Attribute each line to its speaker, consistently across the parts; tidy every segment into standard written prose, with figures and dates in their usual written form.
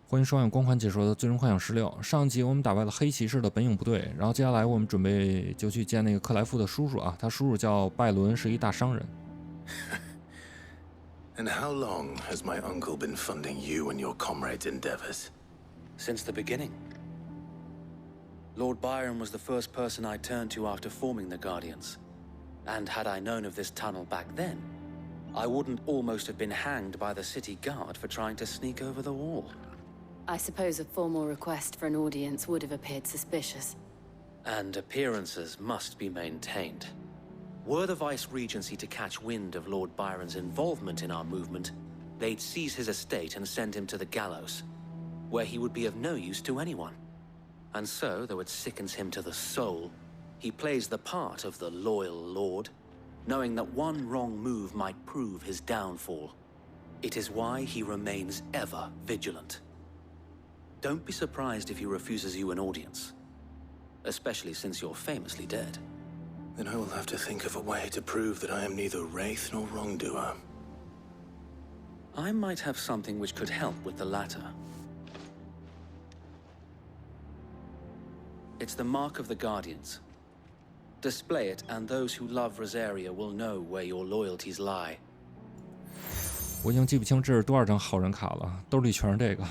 Speaker 1: 欢迎收看光环解说的《最终幻想16》。上一集我们打败了黑骑士的本影部队，然后接下来我们准备就去见那个克莱夫的叔叔啊，他叔叔叫拜伦，是一大商人。
Speaker 2: And how long has my uncle been funding you and your comrades' endeavors?
Speaker 3: Since the beginning. Lord Byron was the first person I turned to after forming the Guardians. And had I known of this tunnel back then, I wouldn't almost have been hanged by the city guard for trying to sneak over the wall.
Speaker 4: I suppose a formal request for an audience would have appeared suspicious.
Speaker 3: And appearances must be maintained. Were the Vice-Regency to catch wind of Lord Byron's involvement in our movement, they'd seize his estate and send him to the gallows, where he would be of no use to anyone. And so, though it sickens him to the soul, he plays the part of the loyal lord, knowing that one wrong move might prove his downfall. It is why he remains ever vigilant. Don't be surprised if he refuses you an audience, especially since you're famously dead.
Speaker 2: Then I will have to think of a way to prove that I am neither wraith nor wrongdoer.
Speaker 3: I might have something which could help with the latter. It's the mark of the Guardians. Display it, and those who love Rosaria will know where your loyalties lie.
Speaker 1: 我已经记不清这是多少张好人卡了，兜里全是这个。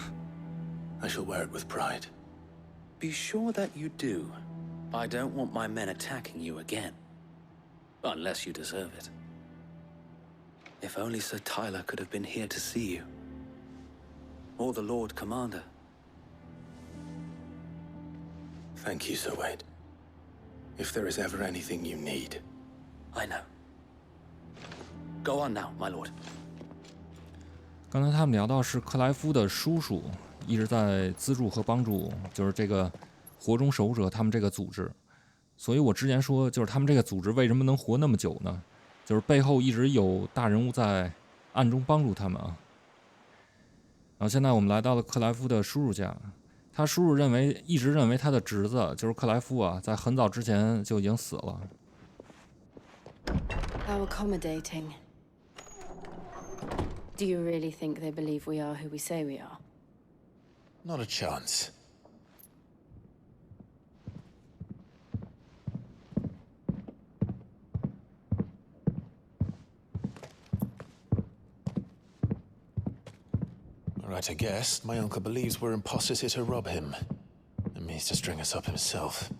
Speaker 2: I shall wear it with pride.
Speaker 3: Be sure that you do. I don't want my men attacking you again. Unless you deserve it. If only Sir Tyler could have been here to see you. Or the Lord Commander.
Speaker 2: Thank you, Sir Wade. If there is ever anything you need.
Speaker 3: I know. Go on now, my lord.
Speaker 1: 刚才他们聊到是克莱夫的叔叔一直在资助和帮助，就是这个火种守护者他们这个组织。所以我之前说，就是他们这个组织为什么能活那么久呢？就是背后一直有大人物在暗中帮助他们啊。然后现在我们来到了克莱夫的叔叔家，他叔叔一直认为他的侄子就是克莱夫啊，在很早之前就已经死了。
Speaker 4: How accommodating. Do you really think they believe we are who we say we are?
Speaker 2: Not a chance. Right, I guess. My uncle believes we're imposters here to rob him. And means to string us up himself.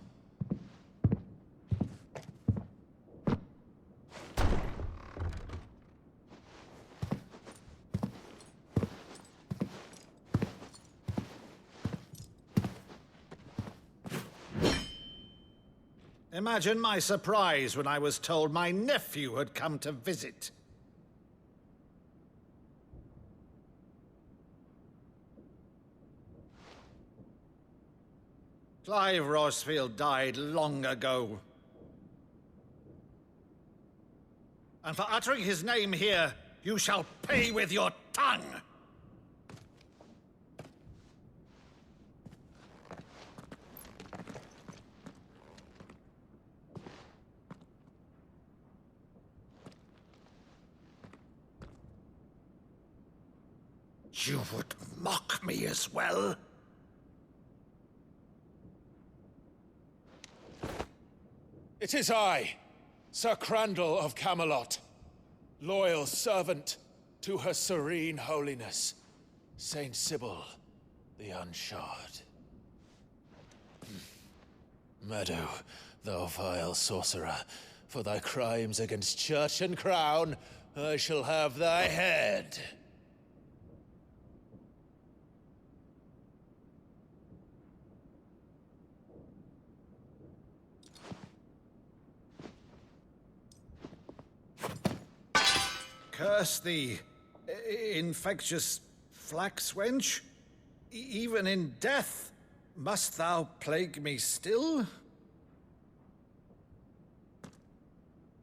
Speaker 5: Imagine my surprise when I was told my nephew had come to visit. Clive Rosfield died long ago. And for uttering his name here, you shall pay with your tongue! You would mock me as well?
Speaker 6: It is I, Sir Crandall of Camelot, loyal servant to Her Serene Holiness, Saint Sybil the Unshod. Meadow, thou vile sorcerer, for thy crimes against church and crown, I shall have thy head.
Speaker 5: Curse thee, infectious flax wench. Even in death, must thou plague me still?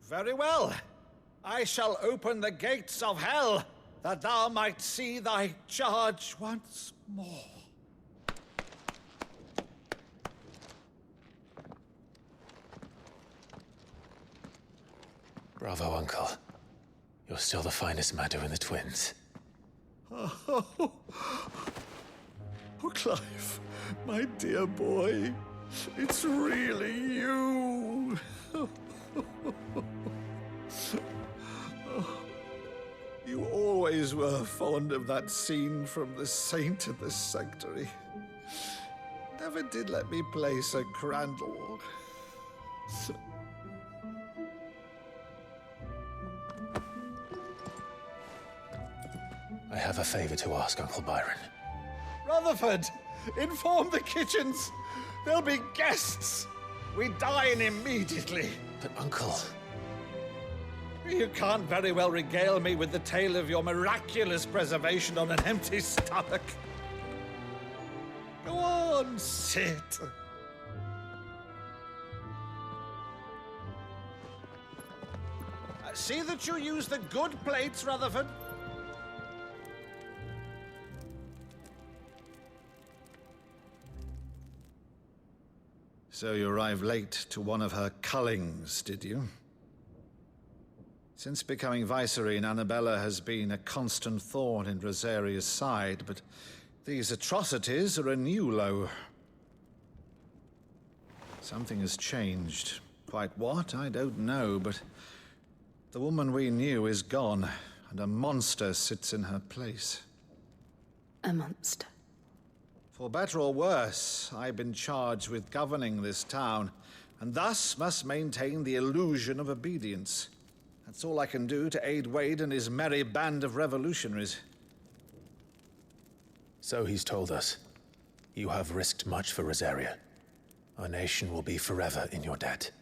Speaker 5: Very well. I shall open the gates of hell, that thou might see thy charge once more.
Speaker 2: Bravo, Uncle. You're still the finest Maddo in the twins.
Speaker 5: Clive, my dear boy. It's really you. You always were fond of that scene from The Saint and the Sanctuary. Never did let me play Sir Crandall.
Speaker 2: I have a favor to ask, Uncle Byron.
Speaker 5: Rutherford, inform the kitchens. There'll be guests. We dine immediately.
Speaker 2: But, Uncle...
Speaker 5: You can't very well regale me with the tale of your miraculous preservation on an empty stomach. Go on, sit. See that you use the good plates, Rutherford. So you arrived late to one of her cullings, did you? Since becoming Vicereine, Annabella has been a constant thorn in Rosaria's side, but these atrocities are a new low. Something has changed. Quite what, I don't know, but the woman we knew is gone, and a monster sits in her place.
Speaker 4: A monster.
Speaker 5: For better or worse, I've been charged with governing this town, and thus must maintain the illusion of obedience. That's all I can do to aid Wade and his merry band of revolutionaries.
Speaker 2: So he's told us. You have risked much for Rosaria. Our nation will be forever in your debt.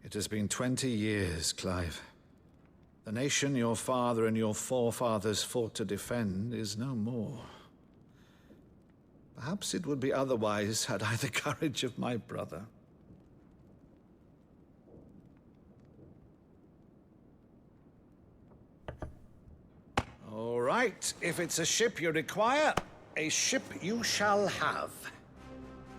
Speaker 5: It has been 20 years, Clive. The nation your father and your forefathers fought to defend is no more. Perhaps it would be otherwise had I the courage of my brother. All right, if it's a ship you require, a ship you shall have.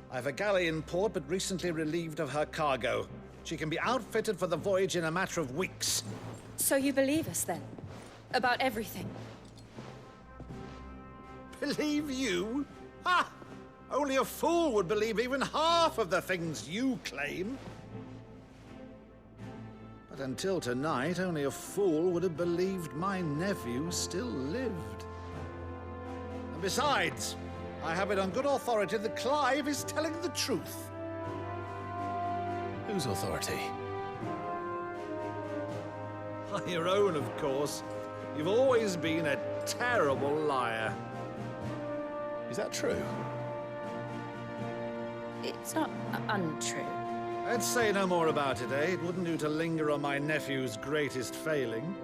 Speaker 5: I've a galley in port, but recently relieved of her cargo. She can be outfitted for the voyage in a matter of weeks.
Speaker 7: So you believe us, then? About everything?
Speaker 5: Believe you? Ha! Only a fool would believe even half of the things you claim. But until tonight, only a fool would have believed my nephew still lived. And besides, I have it on good authority that Clive is telling the truth.
Speaker 2: Whose authority?
Speaker 5: Your own, of course. You've always been a terrible liar.
Speaker 2: Is that true?
Speaker 7: It's not untrue.
Speaker 5: Let's say no more about it, eh? It wouldn't do to linger on my nephew's greatest failing.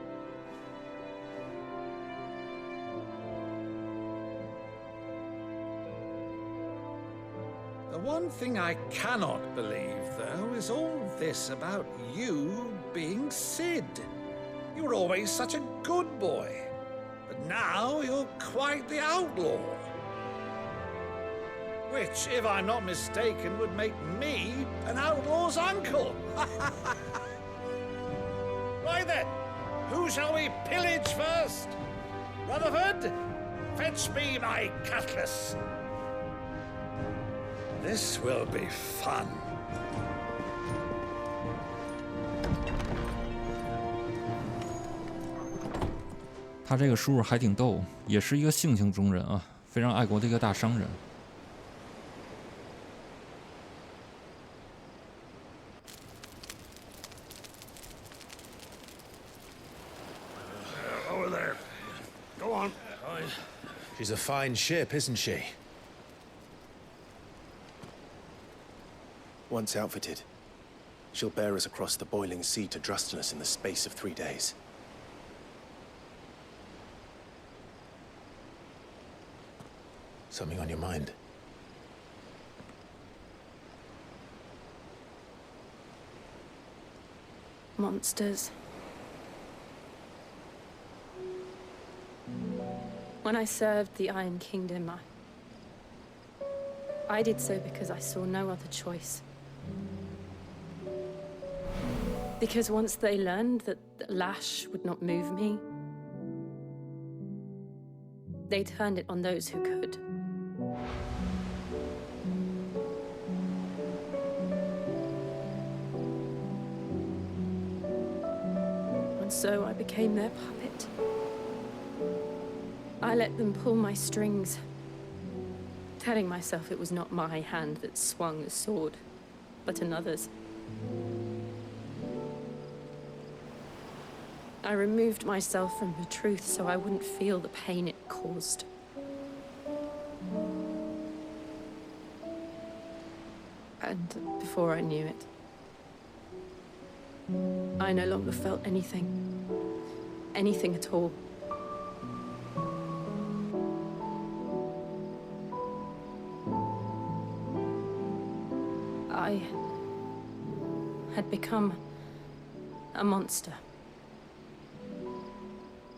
Speaker 5: The one thing I cannot believe, though, is all this about you being Sid. You were always such a good boy, but now you're quite the outlaw. Which, if I'm not mistaken, would make me an outlaw's uncle. Right then, who shall we pillage first? Rutherford, fetch me my cutlass. This will be fun.
Speaker 1: 他这个叔叔还挺逗，也是一个性情中人啊，非常爱国的一个大商人。
Speaker 5: Over there. Go on.
Speaker 2: She's a fine ship, isn't she?
Speaker 8: Once outfitted, she'll bear us across the boiling sea to Drustinus in the space of 3 days.
Speaker 2: Something on your mind?
Speaker 7: Monsters. When I served the Iron Kingdom, I did so because I saw no other choice. Because once they learned that Lash would not move me, They turned it on those who could. And so I became their puppet. I let them pull my strings, telling myself it was not my hand that swung the sword, but another's. I removed myself from the truth so I wouldn't feel the pain it caused. And before I knew it, I no longer felt anything. Anything at all. I had become a monster.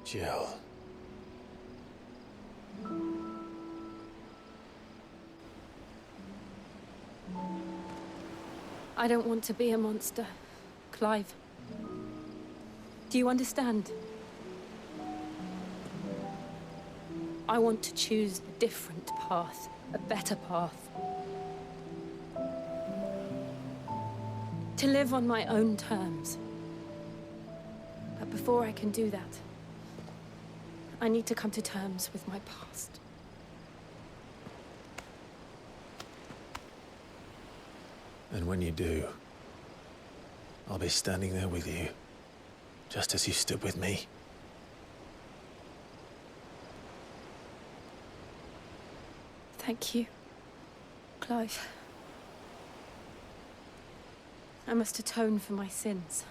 Speaker 6: Jill.
Speaker 7: I don't want to be a monster, Clive. Do you understand? I want to choose a different path, a better path. To live on my own terms. But before I can do that, I need to come to terms with my past.
Speaker 2: And when you do, I'll be standing there with you, just as you stood with me.
Speaker 7: Thank you, Clive. I must atone for my sins.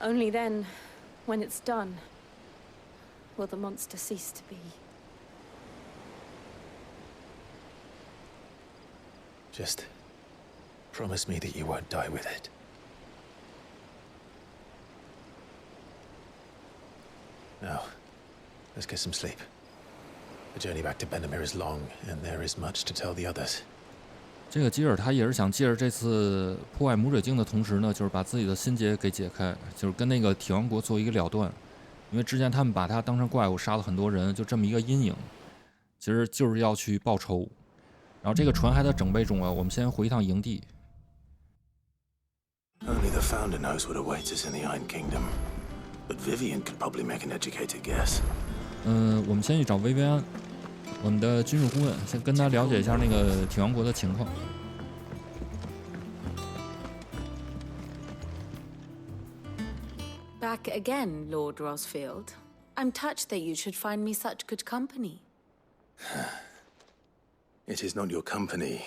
Speaker 7: Only then, when it's done, will the monster cease to be.
Speaker 2: Just promise me that you won't die with it. Now, let's get some sleep. The journey back to Benamir is long, and there is much to tell the others.
Speaker 1: 这个基尔他也是想借着这次破坏魔水晶的同时呢，就是把自己的心结给解开，就是跟那个铁王国做一个了断。因为之前他们把他当成怪物，杀了很多人，就这么一个阴影，其实就是要去报仇。然后这个船还在整备中啊，我们先回一趟营地。
Speaker 8: Only the Founder knows what awaits us in the Iron Kingdom, but Vivian could probably make an educated guess.
Speaker 1: 我们先去找薇薇安，我们的军事顾问，先跟他了解一下那个铁王国的情况。
Speaker 4: Back again, Lord Rosfield. I'm touched that you should find me such good company.
Speaker 8: It is not your company,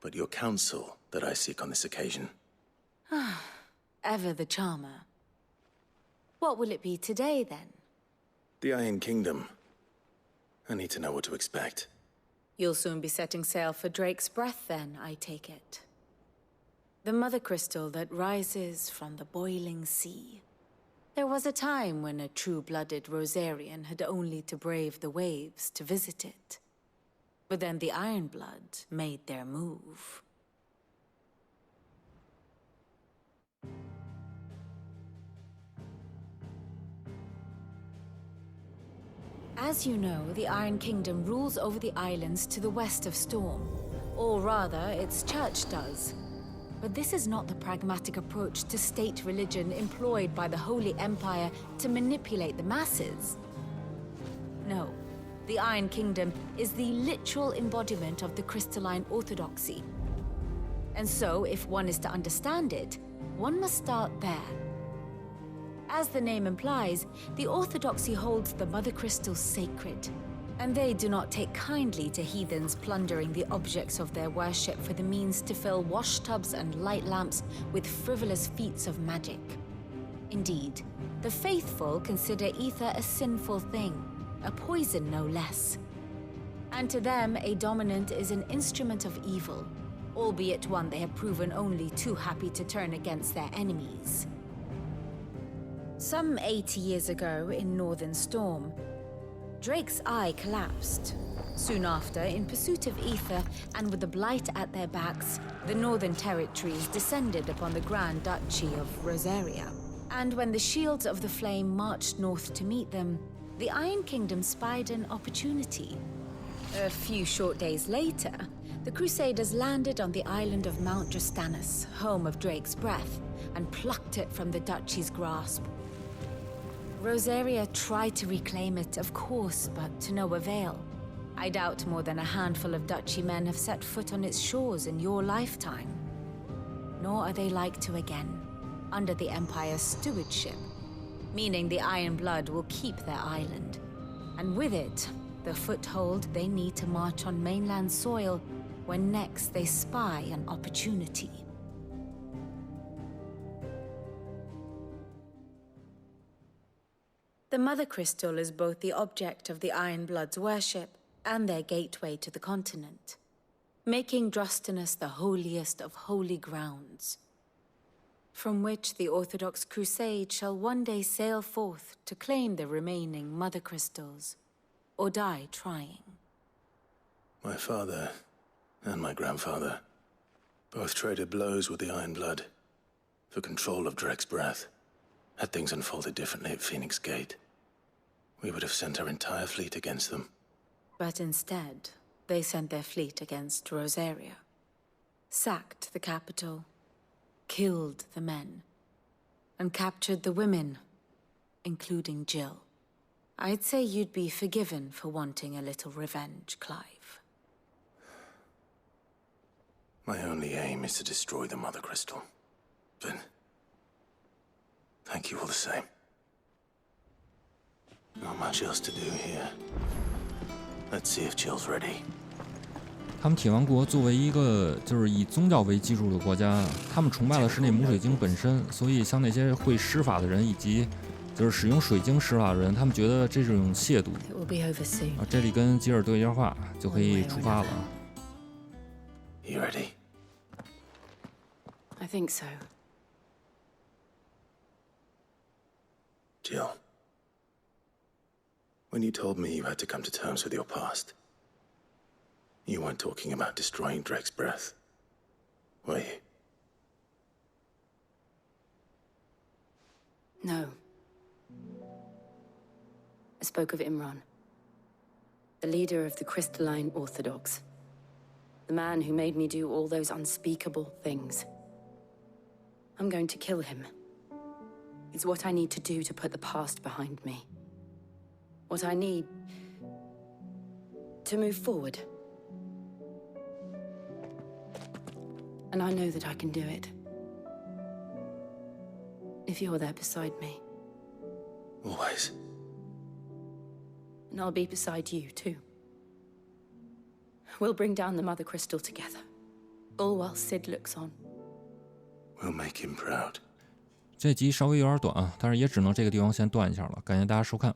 Speaker 8: but your counsel that I seek on this occasion.
Speaker 4: Ever the charmer. What will it be today, then?
Speaker 8: The Iron Kingdom. I need to know what to expect.
Speaker 4: You'll soon be setting sail for Drake's Breath, then, I take it. The mother crystal that rises from the boiling sea. There was a time when a true-blooded Rosarian had only to brave the waves to visit it. But then the Ironblood made their move. As you know, the Iron Kingdom rules over the islands to the west of Storm. Or rather, its church does. But this is not the pragmatic approach to state religion employed by the Holy Empire to manipulate the masses. No, the Iron Kingdom is the literal embodiment of the crystalline orthodoxy. And so, if one is to understand it, one must start there. As the name implies, the orthodoxy holds the Mother Crystals sacred, and they do not take kindly to heathens plundering the objects of their worship for the means to fill washtubs and light lamps with frivolous feats of magic. Indeed, the faithful consider ether a sinful thing, a poison no less. And to them, a dominant is an instrument of evil, albeit one they have proven only too happy to turn against their enemies. Some 80 years ago in Northern Storm, Drake's eye collapsed. Soon after, in pursuit of ether and with the blight at their backs, the Northern Territories descended upon the Grand Duchy of Rosaria. And when the Shields of the Flame marched north to meet them, the Iron Kingdom spied an opportunity. A few short days later, the Crusaders landed on the island of Mount Drastanus, home of Drake's Breath, and plucked it from the duchy's grasp. Rosaria tried to reclaim it, of course, but to no avail. I doubt more than a handful of duchy men have set foot on its shores in your lifetime. Nor are they like to again, under the Empire's stewardship, meaning the Iron Blood will keep their island. And with it, the foothold they need to march on mainland soil when next they spy an opportunity. The Mother Crystal is both the object of the Iron Blood's worship and their gateway to the continent, making Drastanus the holiest of holy grounds, from which the Orthodox Crusade shall one day sail forth to claim the remaining Mother Crystals, or die trying.
Speaker 8: My father and my grandfather both traded blows with the Iron Blood for control of Drake's Breath. Had things unfolded differently at Phoenix Gate, we would have sent our entire fleet against them.
Speaker 4: But instead, they sent their fleet against Rosaria, sacked the capital, killed the men, and captured the women, including Jill. I'd say you'd be forgiven for wanting a little revenge, Clive.
Speaker 8: My only aim is to destroy the Mother Crystal. But thank you all the same. Not much else to do here. Let's see if Jill's ready.
Speaker 1: 他们铁王国作为一个就是以宗教为基础的国家，他们崇拜的是那母水晶本身，所以像那些会施法的人以及就是使用水晶施法的人，他们觉得这是一种亵渎。这里跟吉尔对一下话，就可以出发了。
Speaker 8: You ready?
Speaker 7: I think so.
Speaker 8: Jill, when you told me you had to come to terms with your past, you weren't talking about destroying Drake's Breath, were you?
Speaker 7: No. I spoke of Imran, the leader of the Crystalline Orthodox. The man who made me do all those unspeakable things. I'm going to kill him. It's what I need to do to put the past behind me. What I need to move forward. And I know that I can do it. If you're there beside me.
Speaker 8: Always.
Speaker 7: And I'll be beside you, too. We'll bring down the Mother Crystal together. All while Sid looks on.
Speaker 8: We'll make him proud.
Speaker 1: 这集稍微有点短啊，但是也只能这个地方先断一下了。感谢大家收看。